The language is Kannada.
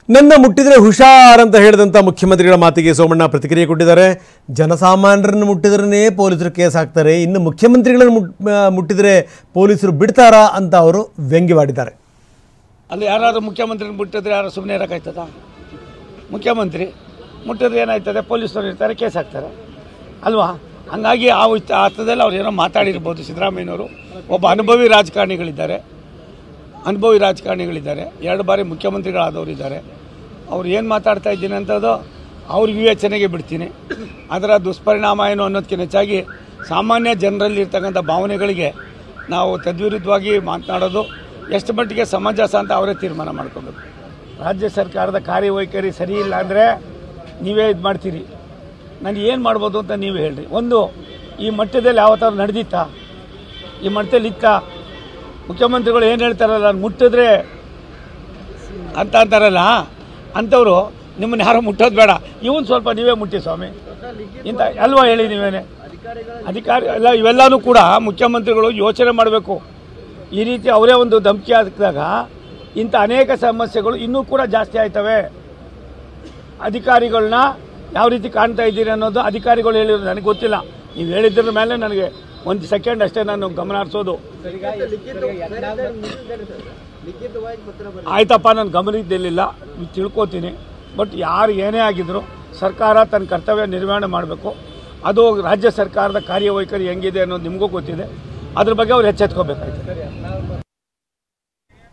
ನನ್ನ ಮುಟ್ಟಿದ್ರೆ ಹುಷಾರ್ ಅಂತ ಹೇಳಿದಂಥ ಮುಖ್ಯಮಂತ್ರಿಗಳ ಮಾತಿಗೆ ಸೋಮಣ್ಣ ಪ್ರತಿಕ್ರಿಯೆ ಕೊಟ್ಟಿದ್ದಾರೆ. ಜನಸಾಮಾನ್ಯರನ್ನು ಮುಟ್ಟಿದ್ರೇ ಪೊಲೀಸರು ಕೇಸ್ ಹಾಕ್ತಾರೆ, ಇನ್ನು ಮುಖ್ಯಮಂತ್ರಿಗಳನ್ನು ಮುಟ್ಟಿದ್ರೆ ಪೊಲೀಸರು ಬಿಡ್ತಾರಾ ಅಂತ ಅವರು ವ್ಯಂಗ್ಯವಾಡಿದ್ದಾರೆ. ಅಲ್ಲಿ ಯಾರಾದರೂ ಮುಖ್ಯಮಂತ್ರಿನ ಮುಟ್ಟಿದ್ರೆ ಯಾರು ಸುಮ್ಮನೆ ಇರೋಕ್ಕಾಯ್ತದ? ಮುಖ್ಯಮಂತ್ರಿ ಮುಟ್ಟಿದ್ರೆ ಏನಾಯ್ತದೆ? ಪೊಲೀಸರು ಇರ್ತಾರೆ, ಕೇಸ್ ಹಾಕ್ತಾರೆ ಅಲ್ವಾ? ಹಂಗಾಗಿ ಆ ಅರ್ಥದಲ್ಲಿ ಅವ್ರು ಏನೋ ಮಾತಾಡಿರ್ಬೋದು. ಸಿದ್ದರಾಮಯ್ಯನವರು ಒಬ್ಬ ಅನುಭವಿ ರಾಜಕಾರಣಿಗಳಿದ್ದಾರೆ, 2 ಬಾರಿ ಮುಖ್ಯಮಂತ್ರಿಗಳಾದವರಿದ್ದಾರೆ. ಅವ್ರು ಏನು ಮಾತಾಡ್ತಾ ಇದ್ದೀನಿ ಅಂತದ್ದು ಅವ್ರ ವಿವೇಚನೆಗೆ ಬಿಡ್ತೀನಿ. ಅದರ ದುಷ್ಪರಿಣಾಮ ಏನು ಅನ್ನೋದಕ್ಕಿಂತ ಹೆಚ್ಚಾಗಿ ಸಾಮಾನ್ಯ ಜನರಲ್ಲಿ ಇರ್ತಕ್ಕಂಥ ಭಾವನೆಗಳಿಗೆ ನಾವು ತದ್ವಿರುದ್ಧವಾಗಿ ಮಾತನಾಡೋದು ಎಷ್ಟು ಮಟ್ಟಿಗೆ ಸಮಂಜಸ ಅಂತ ಅವರೇ ತೀರ್ಮಾನ ಮಾಡ್ಕೋಬೇಕು. ರಾಜ್ಯ ಸರ್ಕಾರದ ಕಾರ್ಯವೈಖರಿ ಸರಿ ಇಲ್ಲ ಅಂದರೆ ನೀವೇ ಇದು ಮಾಡ್ತೀರಿ. ನಾನು ಏನು ಮಾಡ್ಬೋದು ಅಂತ ನೀವೇ ಹೇಳ್ರಿ. ಒಂದು, ಈ ಮಟ್ಟದಲ್ಲಿ ಯಾವತ್ತಾರು ನಡೆದಿತ್ತಾ? ಈ ಮಟ್ಟದಲ್ಲಿ ಇತ್ತಾ? ಮುಖ್ಯಮಂತ್ರಿಗಳು ಏನು ಹೇಳ್ತಾರಲ್ಲ, ಮುಟ್ಟಿದ್ರೆ ಅಂತ ಅಂತಾರಲ್ಲ, ಅಂಥವ್ರು ನಿಮ್ಮನ್ನು ಯಾರೋ ಮುಟ್ಟೋದು ಬೇಡ, ಇವನು ಸ್ವಲ್ಪ ನೀವೇ ಮುಟ್ಟಿ ಸ್ವಾಮಿ ಇಂಥ ಅಲ್ವಾ ಹೇಳಿ ನೀವೇನೆ. ಅಧಿಕಾರಿ ಎಲ್ಲ ಇವೆಲ್ಲನೂ ಕೂಡ ಮುಖ್ಯಮಂತ್ರಿಗಳು ಯೋಚನೆ ಮಾಡಬೇಕು. ಈ ರೀತಿ ಅವರೇ ಒಂದು ಧಮಕಿ ಹಾಕಿದಾಗ ಇಂಥ ಅನೇಕ ಸಮಸ್ಯೆಗಳು ಇನ್ನೂ ಕೂಡ ಜಾಸ್ತಿ ಆಯ್ತವೆ. ಅಧಿಕಾರಿಗಳನ್ನ ಯಾವ ರೀತಿ ಕಾಣ್ತಾ ಇದ್ದೀರಿ ಅನ್ನೋದು ಅಧಿಕಾರಿಗಳು ಹೇಳಿದ್ರು, ನನಗೆ ಗೊತ್ತಿಲ್ಲ. ನೀವು ಹೇಳಿದ್ರ ಮೇಲೆ ನನಗೆ 1 ಸೆಕೆಂಡ್ ಅಷ್ಟೇ ನಾನು ಗಮನ ಹರಿಸೋದು. ಆಯ್ತಪ್ಪ, ನಾನು ಗಮನಿದ್ದಿಲ್ಲ, ತಿಳ್ಕೊತೀನಿ. ಬಟ್ ಯಾರು ಏನೇ ಆಗಿದ್ರು ಸರ್ಕಾರ ತನ್ನ ಕರ್ತವ್ಯ ನಿರ್ವಹಣೆ ಮಾಡಬೇಕು. ಅದು ರಾಜ್ಯ ಸರ್ಕಾರದ ಕಾರ್ಯವೈಖರಿ ಹೆಂಗಿದೆ ಅನ್ನೋದು ನಿಮಗೂ ಗೊತ್ತಿದೆ. ಅದ್ರ ಬಗ್ಗೆ ಅವ್ರು ಎಚ್ಚೆತ್ಕೋಬೇಕಾಯ್ತು.